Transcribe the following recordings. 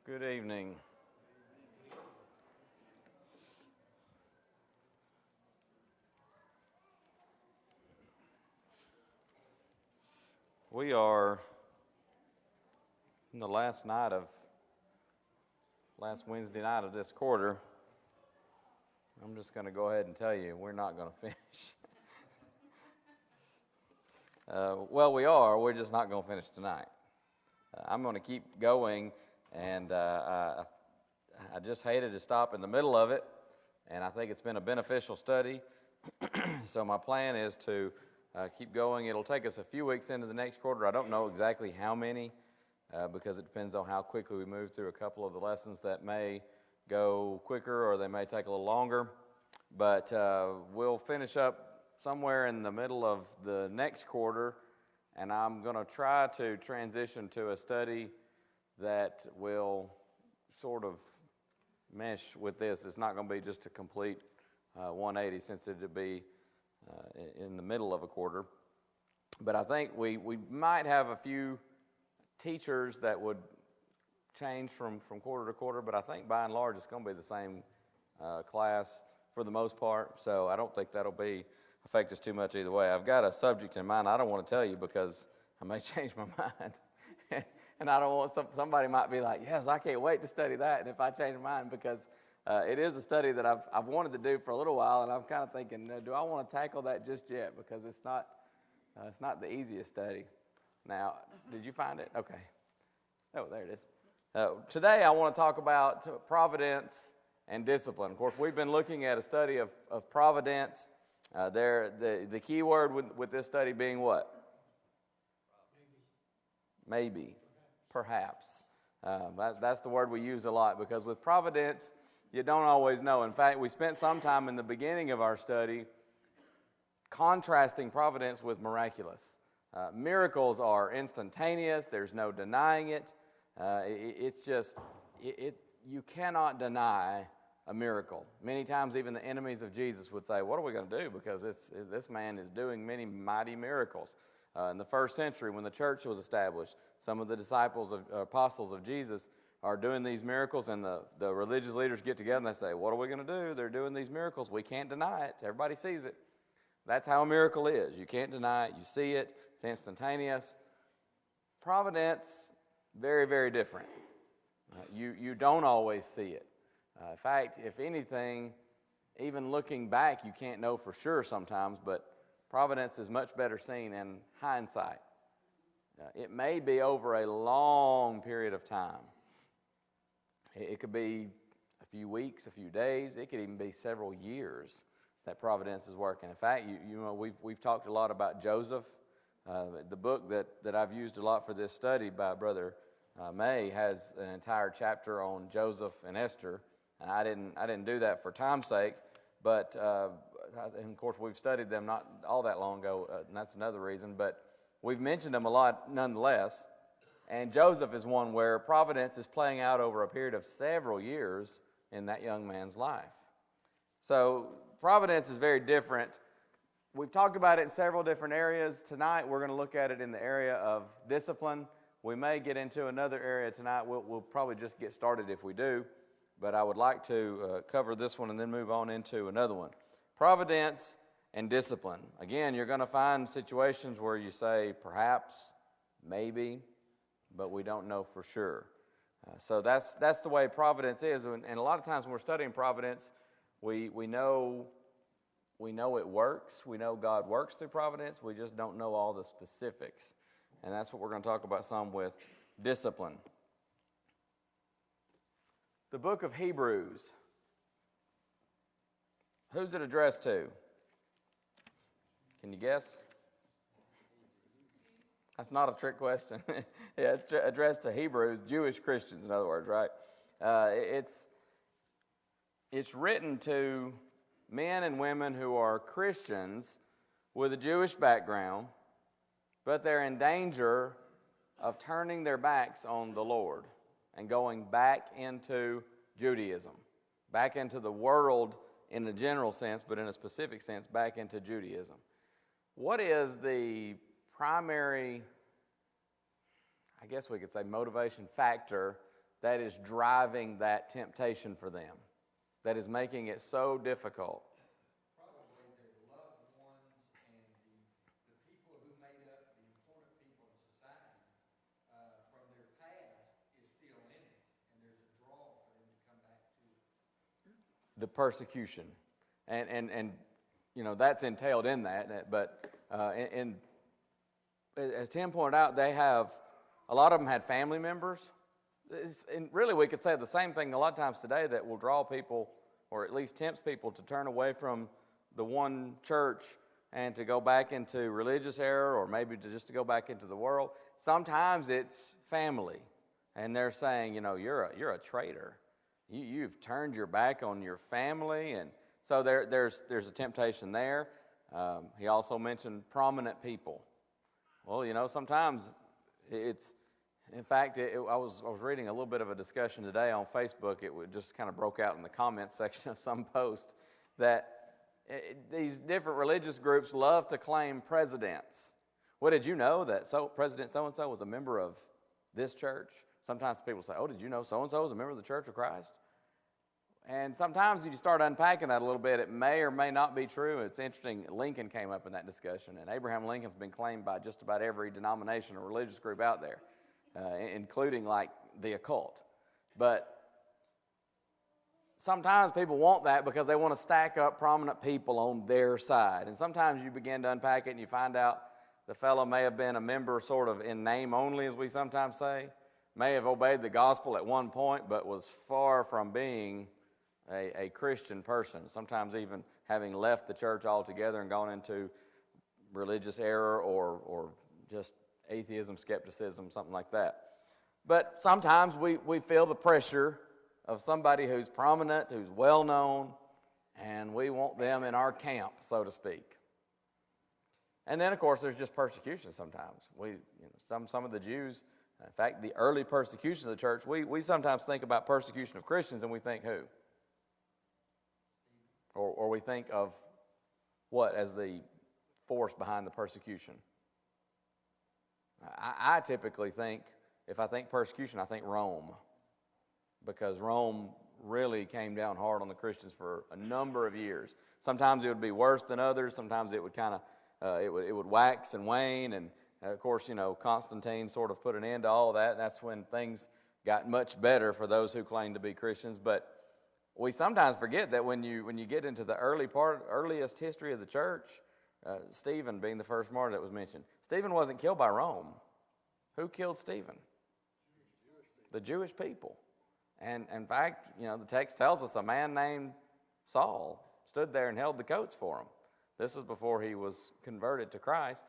Good evening. We are in the last Wednesday night of this quarter. I'm just going to go ahead and tell you, we're not going to finish. Well, we are. We're just not going to finish tonight. I'm going to keep going, and I just hated to stop in the middle of it, and I think it's been a beneficial study. So my plan is to keep going. It'll take us a few weeks into the next quarter. I don't know exactly how many, because it depends on how quickly we move through a couple of the lessons that may go quicker or they may take a little longer. But we'll finish up somewhere in the middle of the next quarter, and I'm going to try to transition to a study that will sort of mesh with this. It's not going to be just a complete 180, since it'll be in the middle of a quarter. But I think we might have a few teachers that would change from quarter to quarter, but I think by and large it's going to be the same class for the most part, so I don't think that'll affect us too much either way. I've got a subject in mind I don't want to tell you because I may change my mind. And I don't want somebody might be like, yes, I can't wait to study that, and if I change my mind, because it is a study that I've wanted to do for a little while, and I'm kind of thinking, do I want to tackle that just yet? Because it's not the easiest study. Now, did you find it? Okay. Oh, there it is. Today I want to talk about providence and discipline. Of course, we've been looking at a study of providence. The key word with this study being what? Maybe. Perhaps. That's the word we use a lot, because with providence, you don't always know. In fact, we spent some time in the beginning of our study contrasting providence with miraculous. Miracles are instantaneous. There's no denying it. You cannot deny a miracle. Many times even the enemies of Jesus would say, what are we going to do? Because this man is doing many mighty miracles. In the first century, when the church was established, some of the apostles of Jesus are doing these miracles, and the religious leaders get together and they say, what are we going to do? They're doing these miracles. We can't deny it. Everybody sees it. That's how a miracle is. You can't deny it. You see it. It's instantaneous. Providence, very, very different. You don't always see it. In fact, if anything, even looking back, you can't know for sure sometimes, but providence is much better seen in hindsight. It may be over a long period of time. It could be a few weeks, a few days. It could even be several years that providence is working. In fact, we've talked a lot about Joseph. The book that I've used a lot for this study by Brother May has an entire chapter on Joseph and Esther, and I didn't do that for time's sake, but and of course we've studied them not all that long ago, and that's another reason, but we've mentioned them a lot nonetheless. And Joseph is one where providence is playing out over a period of several years in that young man's life. So providence is very different. We've talked about it in several different areas. Tonight we're going to look at it in the area of discipline. We may get into another area tonight. We'll probably just get started if we do, but I would like to cover this one and then move on into another one. Providence and discipline. Again, you're going to find situations where you say perhaps, maybe, but we don't know for sure. So that's the way providence is, and a lot of times when we're studying providence, we know it works. We know God works through providence. We just don't know all the specifics, and that's what we're going to talk about some with discipline. The book of Hebrews. Who's it addressed to? Can you guess? That's not a trick question. Yeah, it's addressed to Hebrews, Jewish Christians, in other words, right? It's written to men and women who are Christians with a Jewish background, but they're in danger of turning their backs on the Lord and going back into Judaism, back into the world in a general sense, but in a specific sense, back into Judaism. What is the primary, I guess we could say, motivation factor that is driving that temptation for them, that is making it so difficult? Probably their loved ones and the people who made up the important people in society from their past is still in it, and there's a draw for them to come back to it. The persecution. And that's entailed in that. But as Tim pointed out, a lot of them had family members. And really, we could say the same thing a lot of times today that will draw people, or at least tempts people, to turn away from the one church and to go back into religious error, or maybe just to go back into the world. Sometimes it's family, and they're saying, you're a traitor. You've turned your back on your family, and so there's a temptation there. He also mentioned prominent people. Well, sometimes it's. In fact, I was reading a little bit of a discussion today on Facebook. It just kind of broke out in the comments section of some post that these different religious groups love to claim presidents. Well, did you know that President so-and-so was a member of this church? Sometimes people say, did you know so-and-so is a member of the Church of Christ? And sometimes you start unpacking that a little bit, it may or may not be true. It's interesting, Lincoln came up in that discussion, and Abraham Lincoln's been claimed by just about every denomination or religious group out there. Including like the occult. But sometimes people want that because they want to stack up prominent people on their side. And sometimes you begin to unpack it and you find out the fellow may have been a member sort of in name only, as we sometimes say, may have obeyed the gospel at one point, but was far from being a Christian person, sometimes even having left the church altogether and gone into religious error or just atheism, skepticism, something like that. But sometimes we feel the pressure of somebody who's prominent, who's well-known, and we want them in our camp, so to speak. And then, of course, there's just persecution sometimes. Some of the Jews, in fact, the early persecution of the church, we sometimes think about persecution of Christians and we think who? Or we think of what as the force behind the persecution? I typically think, if I think persecution, I think Rome. Because Rome really came down hard on the Christians for a number of years. Sometimes it would be worse than others. Sometimes it would it would wax and wane. And of course, Constantine sort of put an end to all that. That's when things got much better for those who claimed to be Christians. But we sometimes forget that when you get into the earliest history of the church, Stephen being the first martyr that was mentioned. Stephen wasn't killed by Rome. Who killed Stephen? The Jewish people. And in fact, the text tells us a man named Saul stood there and held the coats for him. This was before he was converted to Christ.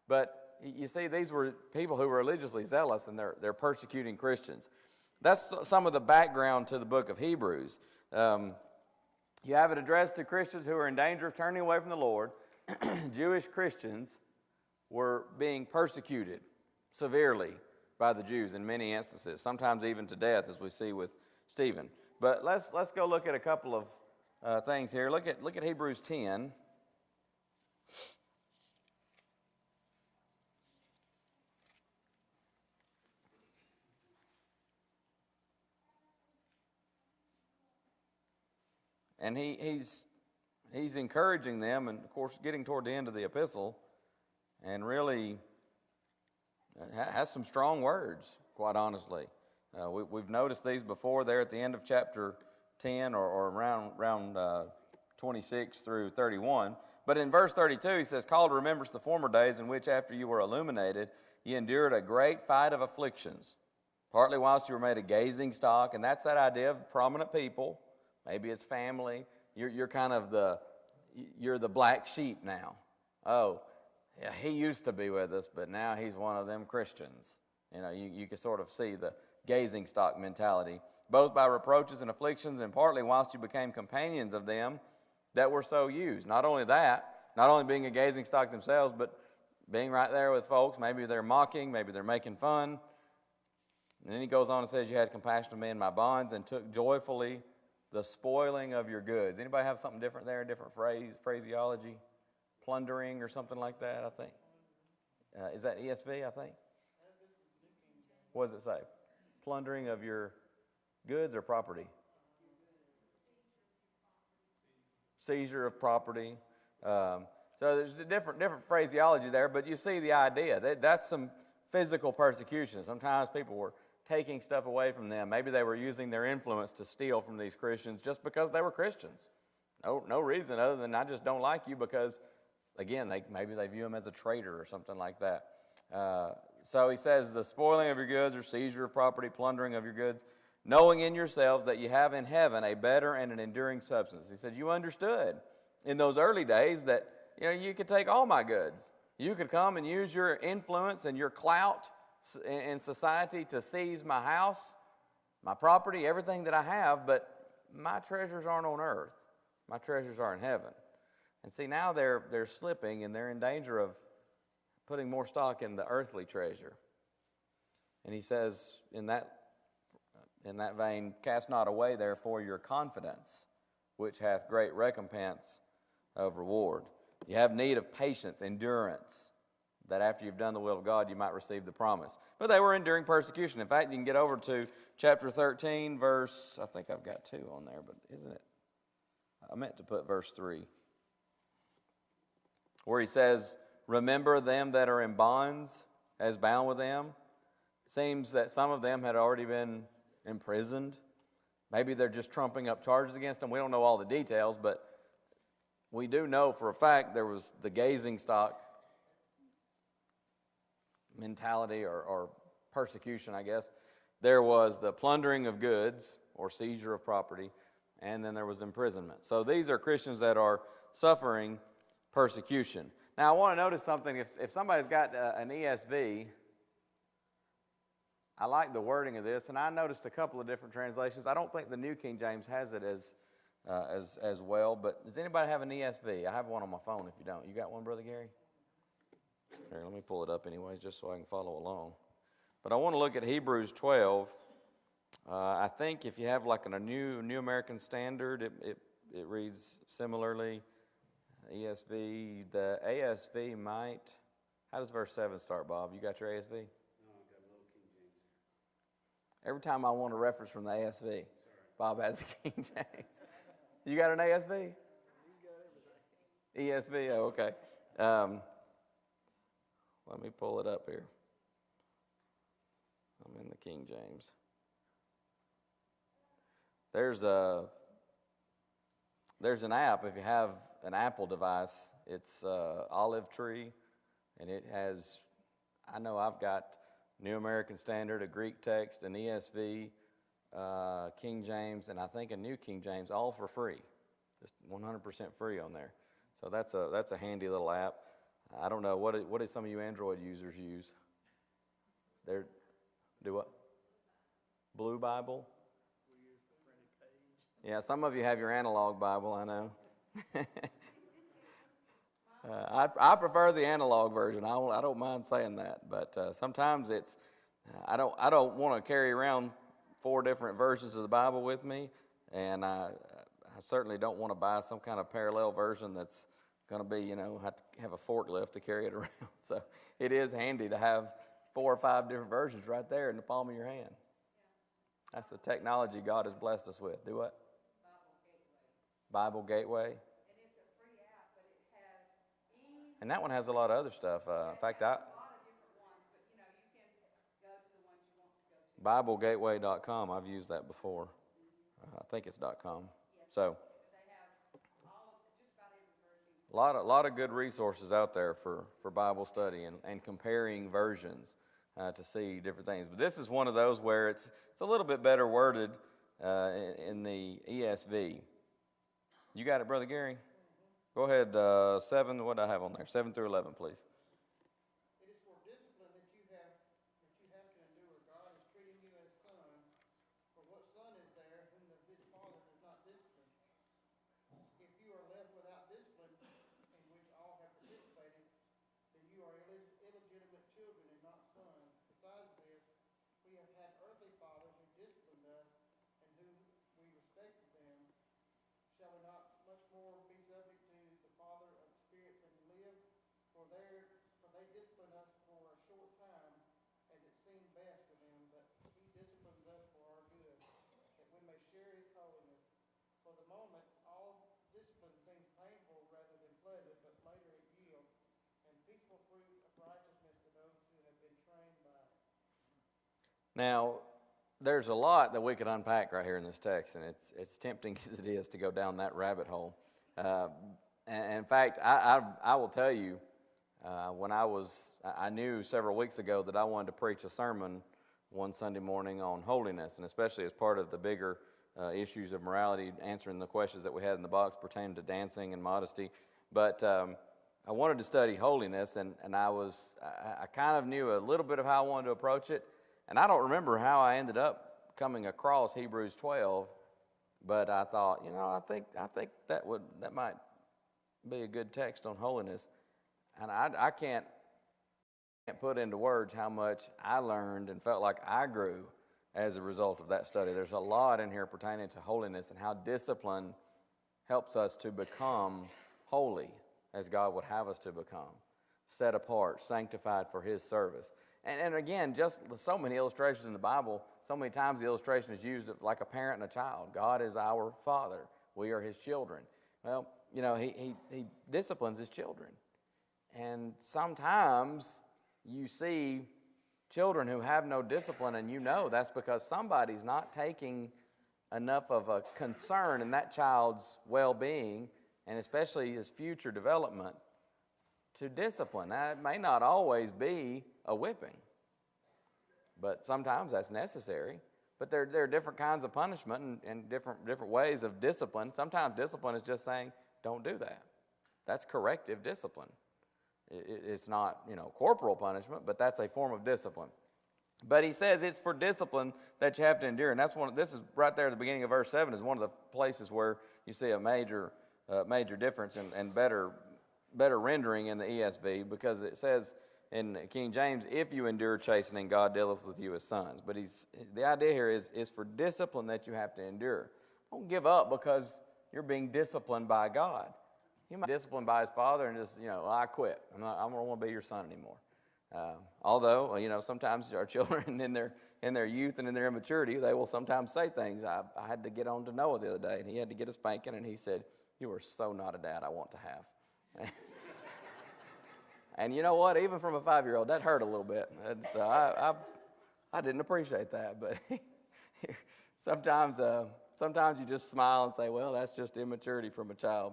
But you see, these were people who were religiously zealous, and they're persecuting Christians. That's some of the background to the book of Hebrews. You have it addressed to Christians who are in danger of turning away from the Lord. Jewish Christians were being persecuted severely by the Jews in many instances, sometimes even to death, as we see with Stephen. But let's go look at a couple of things here. Look at Hebrews 10. And he's encouraging them, and of course getting toward the end of the epistle, and really has some strong words, quite honestly. We've noticed these before there at the end of chapter 10 or around 26 through 31. But in verse 32 he says, "Call to remembrance the former days in which after you were illuminated, ye endured a great fight of afflictions, partly whilst you were made a gazing stock." And that's that idea of prominent people. Maybe it's family. You're kind of you're the black sheep now. Oh, yeah, he used to be with us, but now he's one of them Christians. You can sort of see the gazing stock mentality. Both by reproaches and afflictions, and partly whilst you became companions of them that were so used. Not only that, not only being a gazing stock themselves, but being right there with folks. Maybe they're mocking, maybe they're making fun. And then he goes on and says, "You had compassion of me in my bonds, and took joyfully the spoiling of your goods." Anybody have something different there, a different phraseology? Plundering or something like that, I think. Is that ESV, I think? What does it say? Plundering of your Goods or property? Seizure of property. So there's different phraseology there, but you see the idea. That's some physical persecution. Sometimes people were taking stuff away from them. Maybe they were using their influence to steal from these Christians just because they were Christians. No reason other than I just don't like you because, again, maybe they view him as a traitor or something like that. So he says, the spoiling of your goods or seizure of property, plundering of your goods, knowing in yourselves that you have in heaven a better and an enduring substance. He said, you understood in those early days that you could take all my goods. You could come and use your influence and your clout in society to seize my house, my property, everything that I have, but my treasures aren't on earth. My treasures are in heaven. And see, now they're slipping and they're in danger of putting more stock in the earthly treasure. And he says in that vein, cast not away therefore your confidence, which hath great recompense of reward. You have need of patience, endurance, that after you've done the will of God, you might receive the promise. But they were enduring persecution. In fact, you can get over to chapter 13, verse, I think I've got 2 on there, but isn't it? I meant to put verse 3, where he says, remember them that are in bonds as bound with them. Seems that some of them had already been imprisoned. Maybe they're just trumping up charges against them. We don't know all the details, but we do know for a fact there was the gazing stock mentality or persecution, I guess. There was the plundering of goods or seizure of property, and then there was imprisonment. So these are Christians that are suffering persecution. Now I want to notice something. If somebody's got an ESV, I like the wording of this, and I noticed a couple of different translations. I don't think the New King James has it as well, but does anybody have an ESV? I have one on my phone if you don't. You got one, Brother Gary? Here, let me pull it up anyways, just so I can follow along. But I want to look at Hebrews 12. I think if you have like a New American Standard, it reads similarly. ESV, the ASV might. How does verse 7 start, Bob? You got your ASV? No, I've got a little King James. Every time I want a reference from the ASV, sorry. Bob has a King James. You got an ASV? You got everything. ESV, oh, okay. Let me pull it up here. I'm in the King James. There's an app, if you have an Apple device, it's Olive Tree, and it has, I know I've got New American Standard, a Greek text, an ESV, King James, and I think a New King James, all for free, just 100% free on there. So that's a handy little app. I don't know, what do some of you Android users use? Do what? Blue Bible? Yeah, some of you have your analog Bible, I know. I prefer the analog version. I don't mind saying that, but sometimes it's I don't want to carry around 4 different versions of the Bible with me, and I certainly don't want to buy some kind of parallel version that's going to be have to have a forklift to carry it around. So it is handy to have 4 or 5 different versions right there in the palm of your hand. That's the technology God has blessed us with. Do what? Bible Gateway. And it's a free app, but it has and that one has a lot of other stuff. In fact, a lot of different ones, but you can go to the ones you want to go to. BibleGateway.com. I've used that before. I think it's .com. Yes. So they have just about every version. A lot of good resources out there for Bible study and comparing versions to see different things. But this is one of those where it's a little bit better worded in the ESV. You got it, Brother Gary? Go ahead, 7, what do I have on there? 7 through 11, please. It is for discipline that you have to endure. God is treating you as sons. For what son is there whom his father does not discipline? If you are left without discipline, in which all have participated, then you are illegitimate children and not sons. Besides this, we have had earthly fathers who disciplined us, and whom we respected them. Shall we not much more be subject to the Father of spirits and live? For there For the moment, all discipline seems painful rather than pleasant, but later it yields and peaceful fruit of righteousness to those who have been trained by it. Now, there's a lot that we could unpack right here in this text, and it's tempting as it is to go down that rabbit hole. And in fact, I will tell you, I knew several weeks ago that I wanted to preach a sermon one Sunday morning on holiness, and especially as part of the bigger issues of morality, answering the questions that we had in the box pertaining to dancing and modesty. But I wanted to study holiness, and I kind of knew a little bit of how I wanted to approach it. And I don't remember how I ended up coming across Hebrews 12, but I thought, I think that might be a good text on holiness. And I can't put into words how much I learned and felt like I grew as a result of that study. There's a lot in here pertaining to holiness and how discipline helps us to become holy as God would have us to become, set apart, sanctified for His service. And again, just so many illustrations in the Bible, so many times the illustration is used like a parent and a child. God is our Father. We are His children. Well, He disciplines His children. And sometimes you see children who have no discipline, and that's because somebody's not taking enough of a concern in that child's well-being, and especially his future development, to discipline. Now, it may not always be a whipping, but sometimes that's necessary. But there are different kinds of punishment and different ways of discipline. Sometimes discipline is just saying, don't do that. That's corrective discipline. It's not, corporal punishment, but that's a form of discipline. But he says it's for discipline that you have to endure. And this is right there at the beginning of verse 7 is one of the places where you see a major difference and better rendering in the ESV, because it says in King James, if you endure chastening, God dealeth with you as sons. But the idea here is for discipline that you have to endure. Don't give up because you're being disciplined by God. He might be disciplined by his father and just, I quit. I don't want to be your son anymore. Although, sometimes our children in their youth and in their immaturity, they will sometimes say things. I had to get on to Noah the other day, and he had to get a spanking, and he said, "You are so not a dad I want to have." And you know what? Even from a 5-year-old, that hurt a little bit. And so I didn't appreciate that. But sometimes you just smile and say, well, that's just immaturity from a child.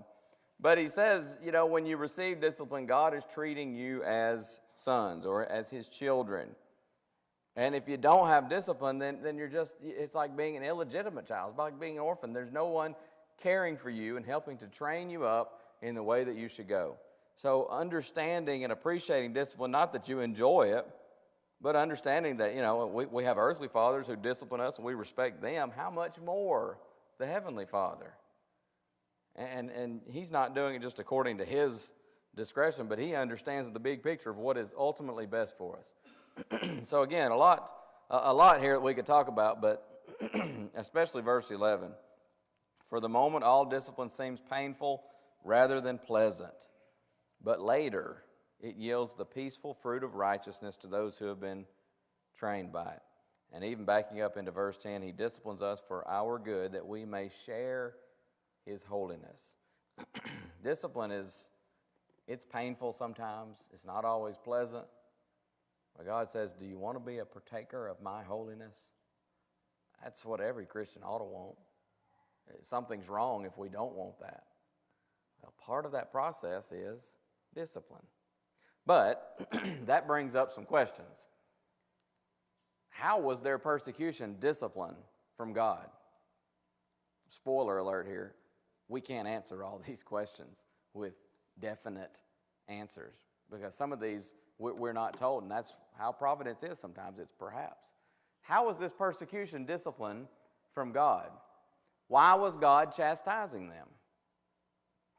But he says, when you receive discipline, God is treating you as sons or as his children. And if you don't have discipline, then it's like being an illegitimate child. It's like being an orphan. There's no one caring for you and helping to train you up in the way that you should go. So understanding and appreciating discipline, not that you enjoy it, but understanding that, we have earthly fathers who discipline us and we respect them. How much more the Heavenly Father? And he's not doing it just according to his discretion, but he understands the big picture of what is ultimately best for us. So again, a lot here that we could talk about, but especially verse 11. For the moment, all discipline seems painful rather than pleasant, but later it yields the peaceful fruit of righteousness to those who have been trained by it. And even backing up into verse 10, he disciplines us for our good, that we may share his holiness. Discipline it's painful sometimes. It's not always pleasant. But God says, do you want to be a partaker of my holiness? That's what every Christian ought to want. Something's wrong if we don't want that. Well, part of that process is discipline. But that brings up some questions. How was their persecution discipline from God? Spoiler alert here. We can't answer all these questions with definite answers because some of these we're not told, and that's how Providence is sometimes. It's perhaps. How was this persecution discipline from God? Why was God chastising them?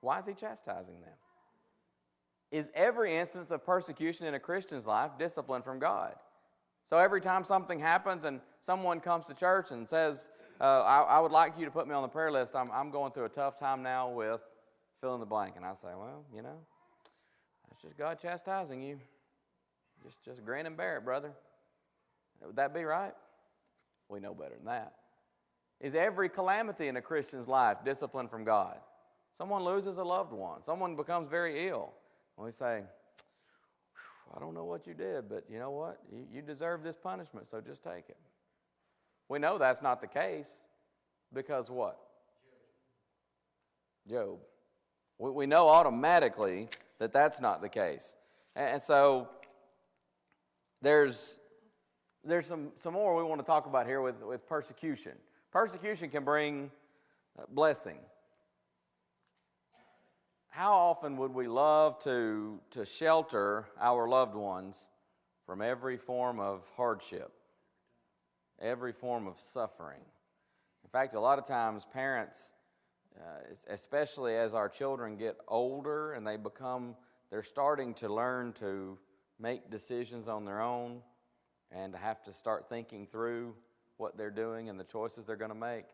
Why is he chastising them? Is every instance of persecution in a Christian's life discipline from God? So every time something happens and someone comes to church and says, I would like you to put me on the prayer list. I'm going through a tough time now with fill in the blank. And I say, well, that's just God chastising you. Just grin and bear it, brother. Would that be right? We know better than that. Is every calamity in a Christian's life discipline from God? Someone loses a loved one. Someone becomes very ill. And we say, I don't know what you did, but you know what? You deserve this punishment, so just take it. We know that's not the case because what? Job. We know automatically that that's not the case. And so there's some more we want to talk about here with persecution. Persecution can bring blessing. How often would we love to shelter our loved ones from every form of hardship, every form of suffering? In fact, a lot of times parents, especially as our children get older and they're starting to learn to make decisions on their own and to have to start thinking through what they're doing and the choices they're going to make.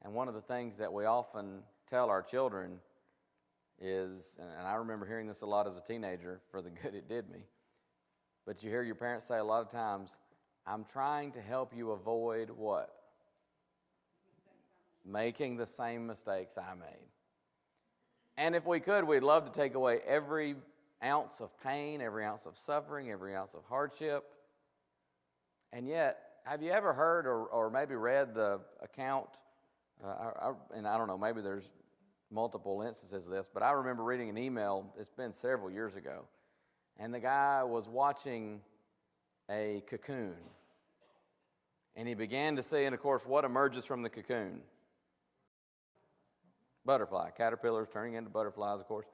And one of the things that we often tell our children is, and I remember hearing this a lot as a teenager for the good it did me, but you hear your parents say a lot of times, I'm trying to help you avoid what? Making the same mistakes I made. And if we could, we'd love to take away every ounce of pain, every ounce of suffering, every ounce of hardship. And yet, have you ever heard or maybe read the account, and I don't know, maybe there's multiple instances of this, but I remember reading an email, it's been several years ago, and the guy was watching a cocoon. And he began to see, and of course, what emerges from the cocoon? Butterfly. Caterpillars turning into butterflies, of course.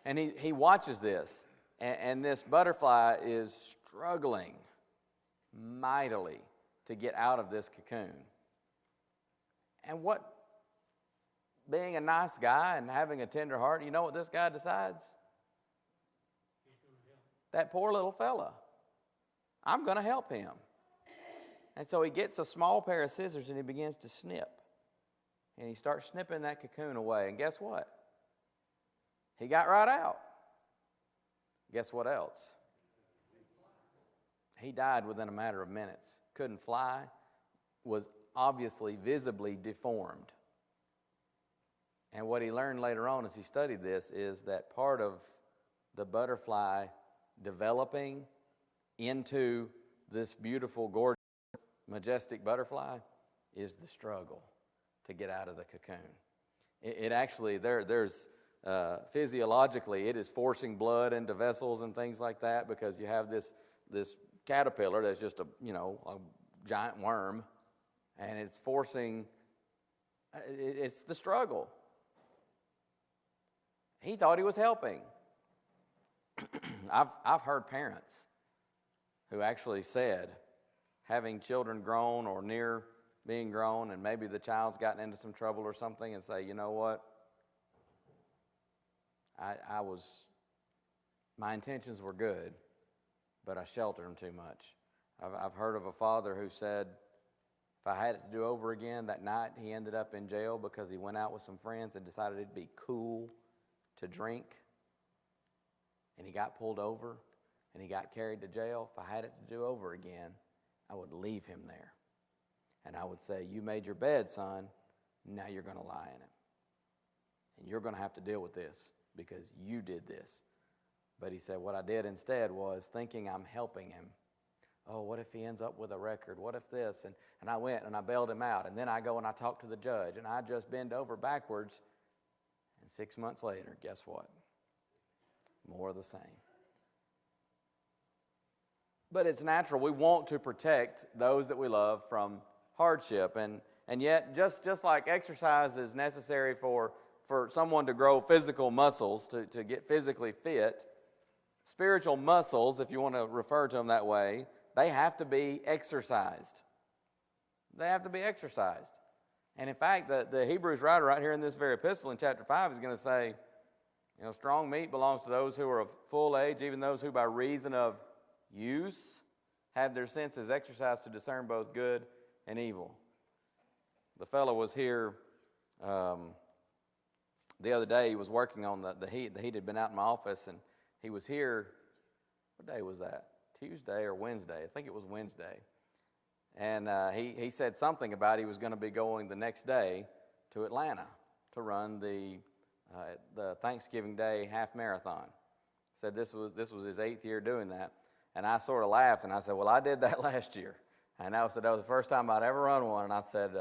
And he watches this, and this butterfly is struggling mightily to get out of this cocoon. And being a nice guy and having a tender heart, you know what this guy decides? That poor little fella. I'm going to help him. And so he gets a small pair of scissors and he begins to snip. And he starts snipping that cocoon away. And guess what? He got right out. Guess what else? He died within a matter of minutes. Couldn't fly. Was obviously visibly deformed. And what he learned later on as he studied this is that part of the butterfly developing into this beautiful, gorgeous, majestic butterfly is the struggle to get out of the cocoon. It actually, there's physiologically, it is forcing blood into vessels and things like that because you have this caterpillar that's just a giant worm, and it's forcing, it's the struggle. He thought he was helping. I've heard parents who actually said, having children grown or near being grown, and maybe the child's gotten into some trouble or something, and say, you know what? My intentions were good, but I sheltered them too much. I've heard of a father who said, if I had it to do over again, that night he ended up in jail because he went out with some friends and decided it'd be cool to drink, and he got pulled over, and he got carried to jail. If I had it to do over again, I would leave him there. And I would say, you made your bed, son, now you're going to lie in it. And you're going to have to deal with this because you did this. But he said, what I did instead was thinking I'm helping him. Oh, what if he ends up with a record? What if this? And I went and I bailed him out. And then I go and I talk to the judge. And I just bend over backwards. And 6 months later, guess what? More of the same. But it's natural. We want to protect those that we love from hardship. And yet, just like exercise is necessary for someone to grow physical muscles, to get physically fit, spiritual muscles, if you want to refer to them that way, they have to be exercised. They have to be exercised. And in fact, the Hebrews writer right here in this very epistle in chapter 5 is going to say, strong meat belongs to those who are of full age, even those who by reason of use have their senses exercised to discern both good and evil. The fellow was here the other day. He was working on the heat. The heat had been out in my office, and he was here. What day was that? Tuesday or Wednesday? I think it was Wednesday. And he said something about he was going to be going the next day to Atlanta to run the Thanksgiving Day half marathon. Said this was his 8th year doing that. And I sort of laughed, and I said, well, I did that last year. And I said that was the first time I'd ever run one. And I said,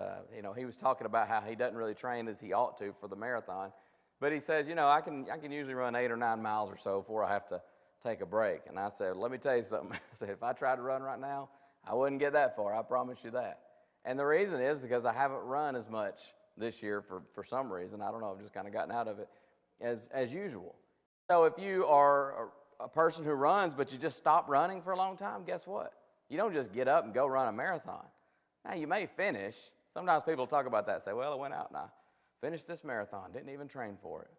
he was talking about how he doesn't really train as he ought to for the marathon. But he says, I can usually run 8 or 9 miles or so before I have to take a break. And I said, let me tell you something. I said, if I tried to run right now, I wouldn't get that far. I promise you that. And the reason is because I haven't run as much this year for some reason. I don't know. I've just kind of gotten out of it as usual. So if you are a person who runs, but you just stop running for a long time, guess what? You don't just get up and go run a marathon. Now, you may finish. Sometimes people talk about that, say, well, I went out and I finished this marathon, didn't even train for it.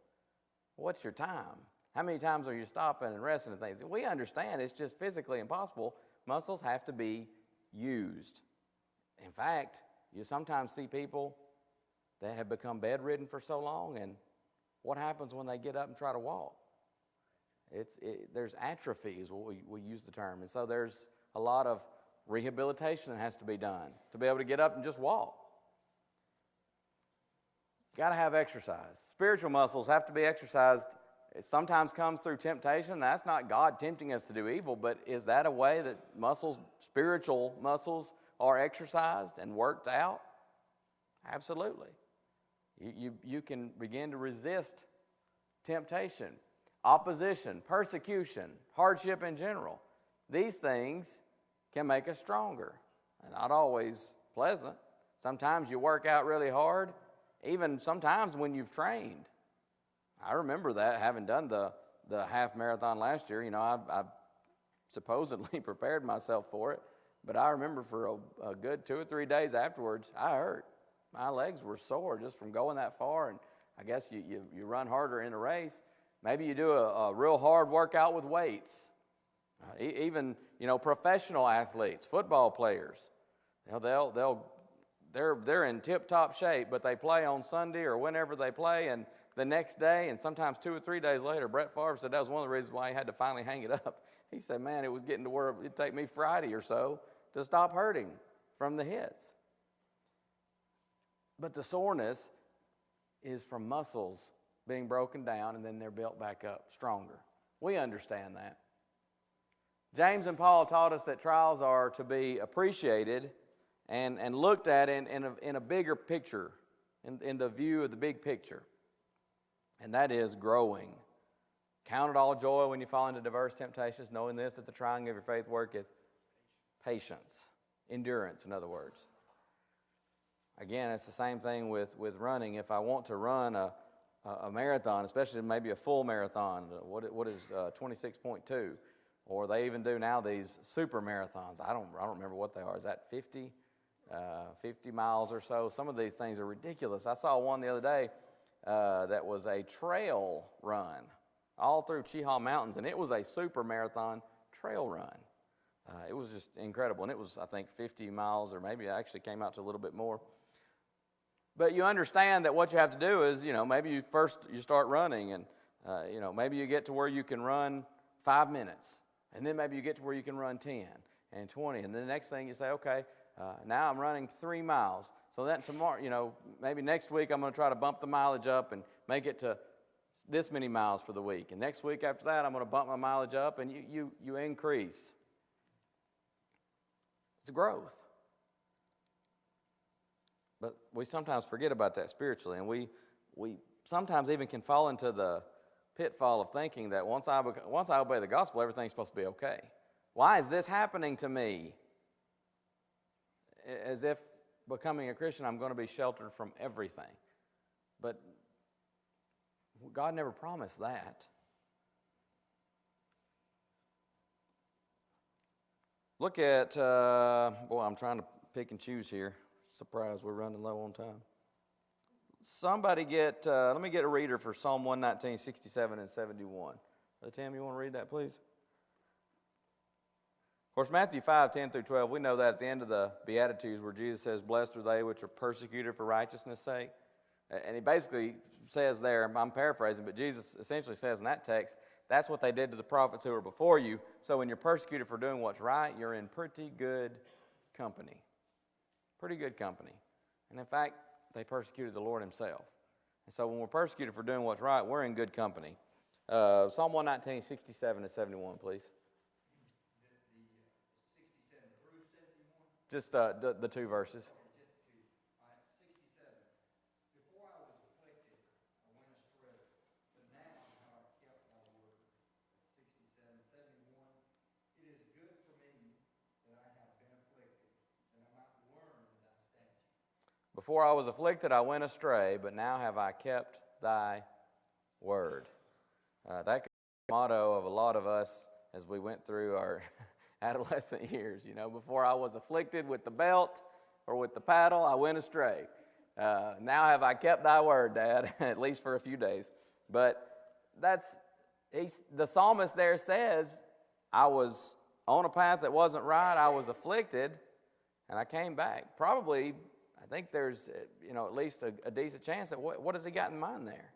What's your time? How many times are you stopping and resting and things? We understand it's just physically impossible. Muscles have to be used. In fact, you sometimes see people that have become bedridden for so long, and what happens when they get up and try to walk? There's atrophy is what we use the term. And so there's a lot of rehabilitation that has to be done to be able to get up and just walk. Got to have exercise. Spiritual muscles have to be exercised. It sometimes comes through temptation. That's not God tempting us to do evil, but is that a way that spiritual muscles are exercised and worked out? Absolutely. You can begin to resist temptation, opposition, persecution, hardship in general. These things can make us stronger. And not always pleasant. Sometimes you work out really hard, even sometimes when you've trained. I remember that, having done the half marathon last year. I supposedly prepared myself for it, but I remember for a good 2 or 3 days afterwards, I hurt. My legs were sore just from going that far, and I guess you run harder in a race. Maybe you do a real hard workout with weights. Even professional athletes, football players, they're in tip-top shape, but they play on Sunday or whenever they play, and the next day, and sometimes 2 or 3 days later, Brett Favre said that was one of the reasons why he had to finally hang it up. He said, man, it was getting to where it'd take me Friday or so to stop hurting from the hits. But the soreness is from muscles being broken down, and then they're built back up stronger. We understand that. James and Paul taught us that trials are to be appreciated and looked at in a bigger picture, in the view of the big picture. And that is growing. Count it all joy when you fall into diverse temptations, knowing this, that the trying of your faith worketh patience, endurance, in other words. Again, it's the same thing with running. If I want to run a marathon, especially maybe a full marathon, what is 26.2? Or they even do now these super marathons. I don't remember what they are. Is that 50 miles or so? Some of these things are ridiculous. I saw one the other day that was a trail run all through Cheehaw Mountains, and it was a super marathon trail run. It was just incredible, and it was, I think, 50 miles, or maybe it actually came out to a little bit more. But you understand that what you have to do is, maybe you start running, and maybe you get to where you can run 5 minutes, and then maybe you get to where you can run 10 and 20, and then the next thing you say, okay, now I'm running 3 miles. So that tomorrow, maybe next week I'm going to try to bump the mileage up and make it to this many miles for the week. And next week after that, I'm going to bump my mileage up, and you increase. It's growth. But we sometimes forget about that spiritually, and we sometimes even can fall into the pitfall of thinking that once I obey the gospel, everything's supposed to be okay. Why is this happening to me? As if becoming a Christian, I'm going to be sheltered from everything. But God never promised that. Look at, I'm trying to pick and choose here. Surprised we're running low on time. Somebody let me get a reader for Psalm 119, 67 and 71. Tim, you want to read that, please? Of course, Matthew 5, 10 through 12, we know that at the end of the Beatitudes where Jesus says, blessed are they which are persecuted for righteousness' sake. And he basically says there, I'm paraphrasing, but Jesus essentially says in that text, that's what they did to the prophets who were before you. So when you're persecuted for doing what's right, you're in pretty good company. Pretty good company. And in fact, they persecuted the Lord himself. And so when we're persecuted for doing what's right, we're in good company. Psalm 119, 67 to 71, please. The 67 through 71? Just the two verses. Okay, just the two. All right, 67. Before I was afflicted, I went astray, but now have I kept thy word. That's 67. 71. It is good for me that I have been afflicted, that I might learn thy statutes. Before I was afflicted, I went astray, but now have I kept thy word. That could be the motto of a lot of us as we went through our adolescent years. You know, before I was afflicted with the belt or with the paddle, I went astray. Now have I kept thy word, Dad, at least for a few days. But the psalmist there says, I was on a path that wasn't right, I was afflicted, and I came back. Probably, I think there's, at least a decent chance that what has he got in mind there?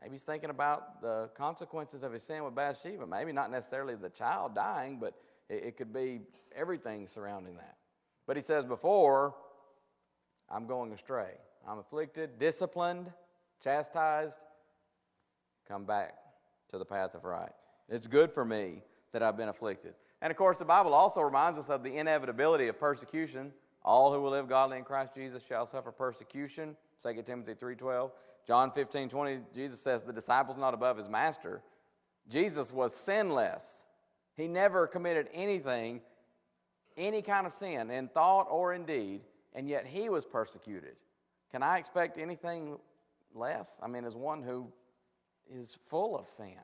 Maybe he's thinking about the consequences of his sin with Bathsheba. Maybe not necessarily the child dying, but it could be everything surrounding that. But he says, before, I'm going astray. I'm afflicted, disciplined, chastised. Come back to the path of right. It's good for me that I've been afflicted. And of course, the Bible also reminds us of the inevitability of persecution. All who will live godly in Christ Jesus shall suffer persecution. 2 Timothy 3:12. John 15:20, Jesus says, the disciple's not above his master. Jesus was sinless. He never committed anything, any kind of sin, in thought or in deed, and yet he was persecuted. Can I expect anything less? I mean, as one who is full of sin.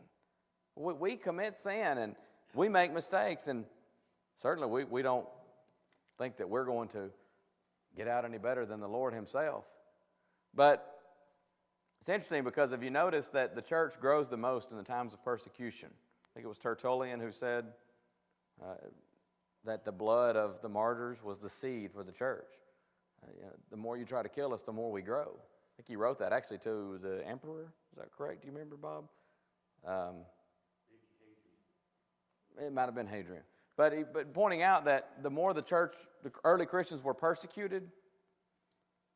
We commit sin, and we make mistakes, and certainly we don't think that we're going to get out any better than the Lord himself. But it's interesting because if you notice that the church grows the most in the times of persecution. I think it was Tertullian who said that the blood of the martyrs was the seed for the church. The more you try to kill us, the more we grow. I think he wrote that actually to the emperor. Is that correct? Do you remember, Bob? It might have been Hadrian. But pointing out that the more the early Christians were persecuted,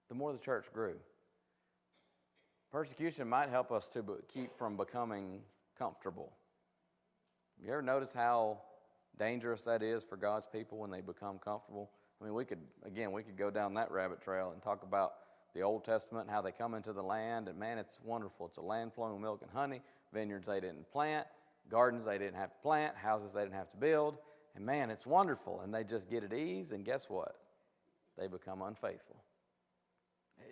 the more the church grew. Persecution might help us to keep from becoming comfortable. You ever notice how dangerous that is for God's people when they become comfortable? I mean, we could go down that rabbit trail and talk about the Old Testament and how they come into the land, and man, it's wonderful. It's a land flowing with milk and honey, vineyards they didn't plant, gardens they didn't have to plant, houses they didn't have to build, and man, it's wonderful, and they just get at ease, and guess what? They become unfaithful.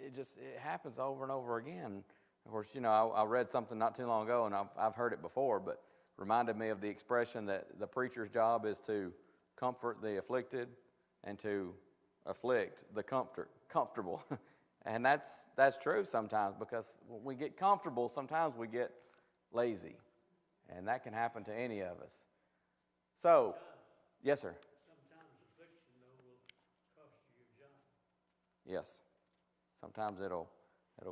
It happens over and over again. Of course, I read something not too long ago, and I've heard it before, but reminded me of the expression that the preacher's job is to comfort the afflicted and to afflict the comfortable. And that's true sometimes, because when we get comfortable, sometimes we get lazy. And that can happen to any of us. So, yes, sir. Sometimes affliction, though, will cost you your job. Yes. Sometimes it'll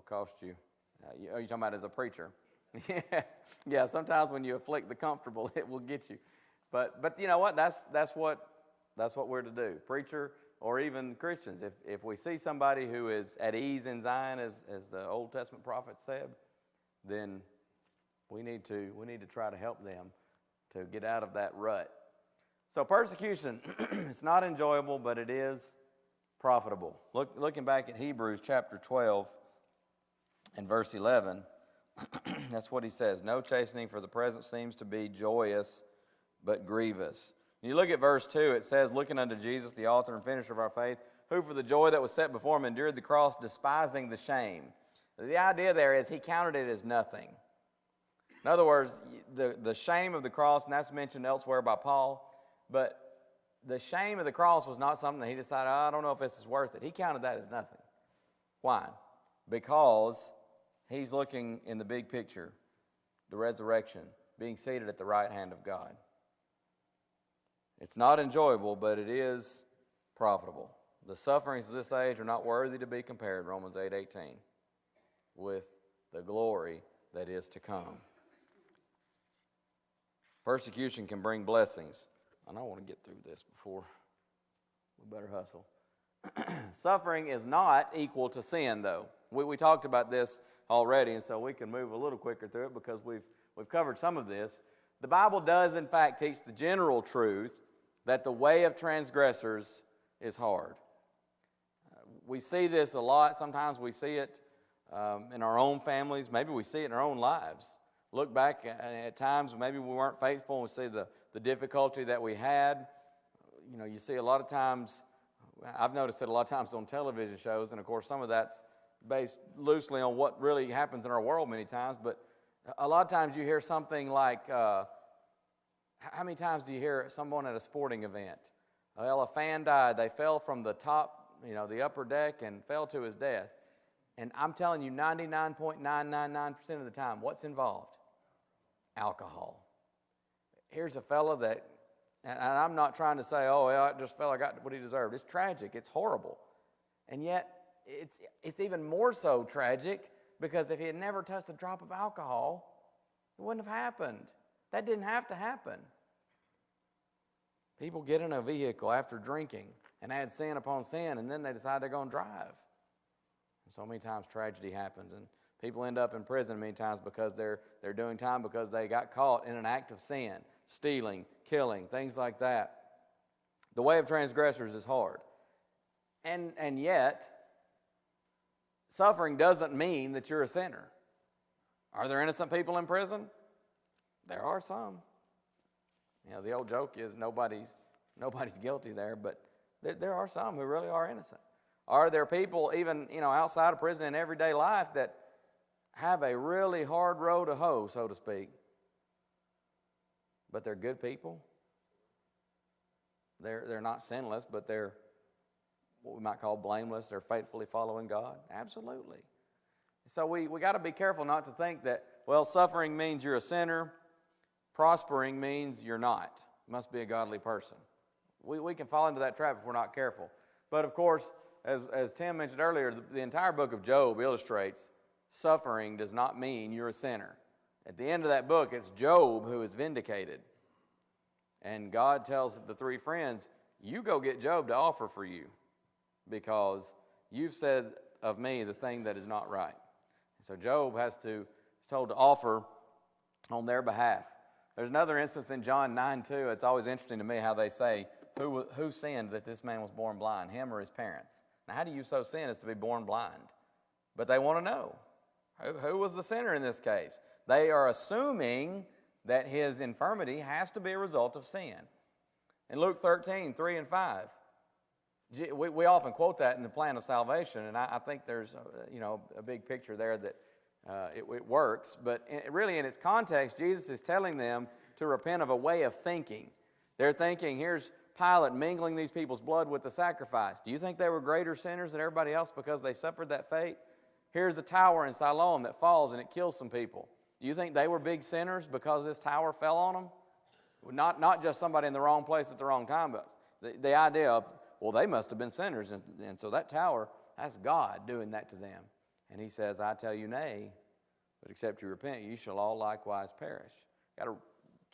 cost you. You're talking about as a preacher. Yeah. Sometimes when you afflict the comfortable, it will get you. But you know what? That's what we're to do. Preacher or even Christians. If we see somebody who is at ease in Zion, as the Old Testament prophet said, then we need to try to help them to get out of that rut. So persecution, it's not enjoyable, but it is profitable. Looking back at Hebrews chapter 12 and verse 11, that's what he says. No chastening for the present seems to be joyous, but grievous. When you look at verse 2, it says, looking unto Jesus, the author and finisher of our faith, who for the joy that was set before him endured the cross, despising the shame. The idea there is he counted it as nothing. In other words, the shame of the cross, and that's mentioned elsewhere by Paul, but the shame of the cross was not something that he decided, I don't know if this is worth it. He counted that as nothing. Why? Because he's looking in the big picture, the resurrection, being seated at the right hand of God. It's not enjoyable, but it is profitable. The sufferings of this age are not worthy to be compared, Romans 8:18, with the glory that is to come. Persecution can bring blessings. And I want to get through this before we better hustle. Suffering is not equal to sin, though. We talked about this already, and so we can move a little quicker through it because we've covered some of this. The Bible does, in fact, teach the general truth that the way of transgressors is hard. We see this a lot. Sometimes we see it in our own families. Maybe we see it in our own lives. Look back at times maybe we weren't faithful, and we see the difficulty that we had. You know, you see a lot of times, I've noticed it a lot of times on television shows, and of course some of that's based loosely on what really happens in our world many times, but a lot of times you hear something like, how many times do you hear someone at a sporting event? Well, a fan died. They fell from the top, the upper deck and fell to his death. And I'm telling you, 99.999% of the time, what's involved? Alcohol. Here's a fella that, and I'm not trying to say, oh, well, this fella got what he deserved. It's tragic. It's horrible. And yet, it's even more so tragic because if he had never touched a drop of alcohol, it wouldn't have happened. That didn't have to happen. People get in a vehicle after drinking and add sin upon sin, and then they decide they're going to drive. And so many times tragedy happens, and people end up in prison many times because they're doing time because they got caught in an act of sin, stealing, killing, things like that. The way of transgressors is hard. And yet, suffering doesn't mean that you're a sinner. Are there innocent people in prison? There are some. The old joke is nobody's guilty there, but there are some who really are innocent. Are there people even, outside of prison in everyday life that have a really hard row to hoe, so to speak, but they're good people? They're not sinless, but they're what we might call blameless. They're faithfully following God. Absolutely. So we got to be careful not to think that, well, suffering means you're a sinner. Prospering means you're not. You must be a godly person. We can fall into that trap if we're not careful. But of course, as Tim mentioned earlier, the entire book of Job illustrates suffering does not mean you're a sinner. At the end of that book, it's Job who is vindicated. And God tells the three friends, you go get Job to offer for you because you've said of me the thing that is not right. So Job is told to offer on their behalf. There's another instance in John 9:2. It's always interesting to me how they say, who sinned that this man was born blind, him or his parents? Now, how do you so sin as to be born blind? But they want to know, who was the sinner in this case? They are assuming that his infirmity has to be a result of sin. In Luke 13:3 and 5, we often quote that in the plan of salvation, and I think there's a big picture there that it works. But really in its context, Jesus is telling them to repent of a way of thinking. They're thinking, here's Pilate mingling these people's blood with the sacrifice. Do you think they were greater sinners than everybody else because they suffered that fate? Here's a tower in Siloam that falls and it kills some people. Do you think they were big sinners because this tower fell on them? Not just somebody in the wrong place at the wrong time, but the idea of, well, they must have been sinners, and so that tower, that's God doing that to them. And he says, I tell you nay, but except you repent, you shall all likewise perish. You've got to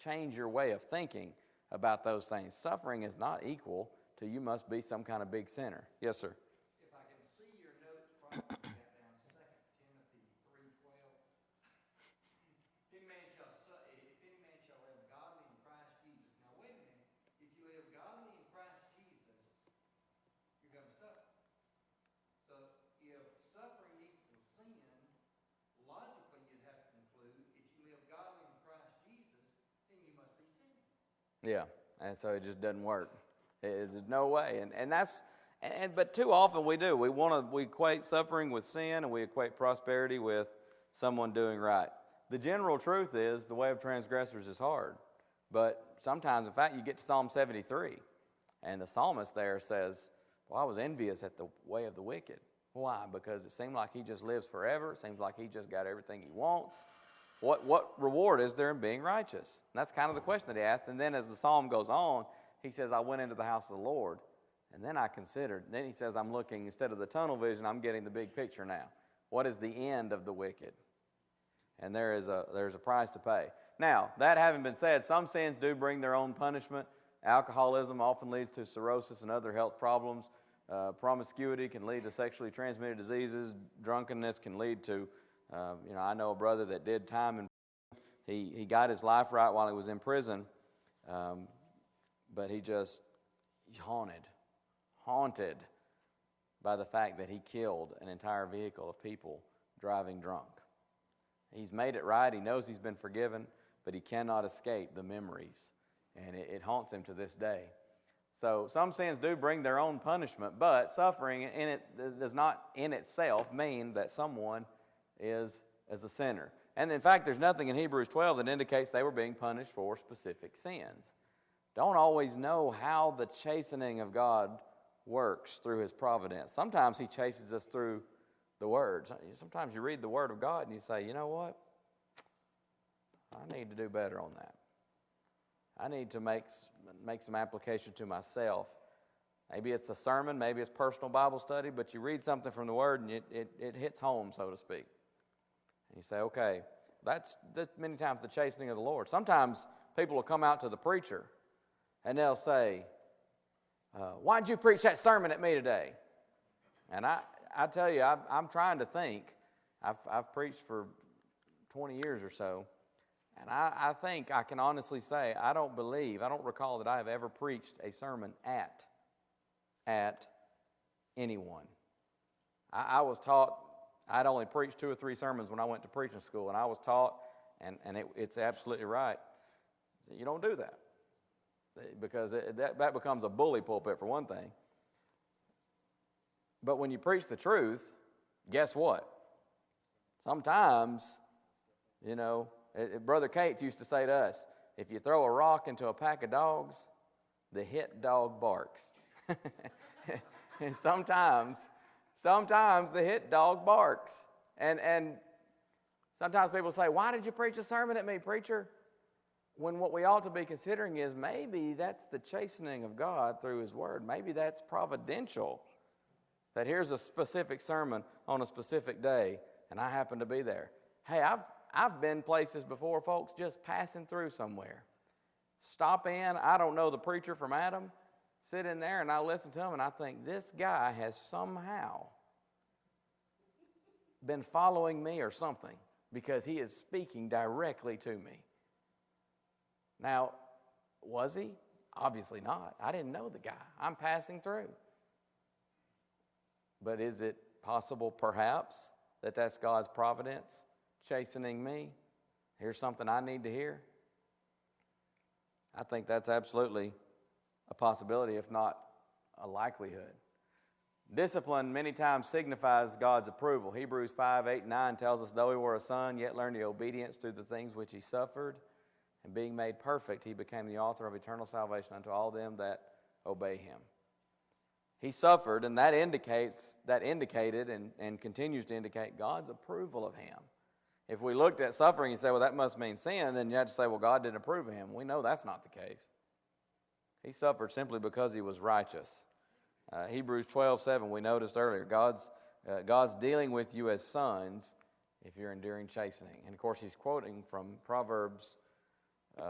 change your way of thinking about those things. Suffering is not equal to you must be some kind of big sinner. Yes, sir. If I can see your notes, probably got down 2 Timothy 3:12. If any man shall live godly in Christ Jesus. Now wait a minute. If you live godly in Christ Jesus, you're going to suffer. So if suffering equals sin, logically you'd have to conclude if you live godly in Christ Jesus, then you must be sinning. Yeah, and so it just doesn't work. There's no way, but too often we do. We equate suffering with sin, and we equate prosperity with someone doing right. The general truth is the way of transgressors is hard, but sometimes, in fact, you get to Psalm 73, and the psalmist there says, "Well, I was envious at the way of the wicked." Why? Because it seemed like he just lives forever. It seems like he just got everything he wants. What reward is there in being righteous? And that's kind of the question that he asked. And then as the psalm goes on, he says, I went into the house of the Lord. And then I considered. Then he says, I'm looking, instead of the tunnel vision, I'm getting the big picture now. What is the end of the wicked? And there's a price to pay. Now, that having been said, some sins do bring their own punishment. Alcoholism often leads to cirrhosis and other health problems. Promiscuity can lead to sexually transmitted diseases. Drunkenness can lead to, I know a brother that did time and he got his life right while he was in prison, but he just haunted by the fact that he killed an entire vehicle of people driving drunk. He's made it right. He knows he's been forgiven, but he cannot escape the memories, and it haunts him to this day. So some sins do bring their own punishment, but suffering in it does not in itself mean that someone is as a sinner. And in fact, there's nothing in Hebrews 12 that indicates they were being punished for specific sins. Don't always know how the chastening of God works through His providence. Sometimes He chases us through the Word. Sometimes you read the Word of God and you say, you know what? I need to do better on that. I need to make some application to myself. Maybe it's a sermon, maybe it's personal Bible study, but you read something from the Word and it hits home, so to speak. And you say, okay, that's many times the chastening of the Lord. Sometimes people will come out to the preacher and they'll say, why'd you preach that sermon at me today? And I tell you, I'm trying to think. I've preached for 20 years or so, and I think I can honestly say I don't recall that I have ever preached a sermon at anyone. I was taught, I'd only preached 2 or 3 sermons when I went to preaching school, and I was taught, and it's absolutely right, you don't do that. Because that becomes a bully pulpit for one thing. But when you preach the truth, guess what? Sometimes, Brother Cates used to say to us, if you throw a rock into a pack of dogs, the hit dog barks. And sometimes the hit dog barks. And sometimes people say, why did you preach a sermon at me, preacher? When what we ought to be considering is maybe that's the chastening of God through His Word. Maybe that's providential. That here's a specific sermon on a specific day, and I happen to be there. Hey, I've been places before, folks, just passing through somewhere. Stop in, I don't know the preacher from Adam, sit in there and I listen to him and I think, this guy has somehow been following me or something because he is speaking directly to me. Now, was he? Obviously not. I didn't know the guy. I'm passing through. But is it possible, perhaps, that that's God's providence chastening me? Here's something I need to hear. I think that's absolutely a possibility, if not a likelihood. Discipline many times signifies God's approval. Hebrews 5:8-9 tells us, though he were a son, yet learned the obedience through the things which he suffered. And being made perfect, he became the author of eternal salvation unto all them that obey him. He suffered, and that indicated and continues to indicate God's approval of him. If we looked at suffering and said, well, that must mean sin, then you have to say, well, God didn't approve of him. We know that's not the case. He suffered simply because he was righteous. Hebrews 12:7, we noticed earlier, God's dealing with you as sons if you're enduring chastening. And of course, he's quoting from Proverbs, 3?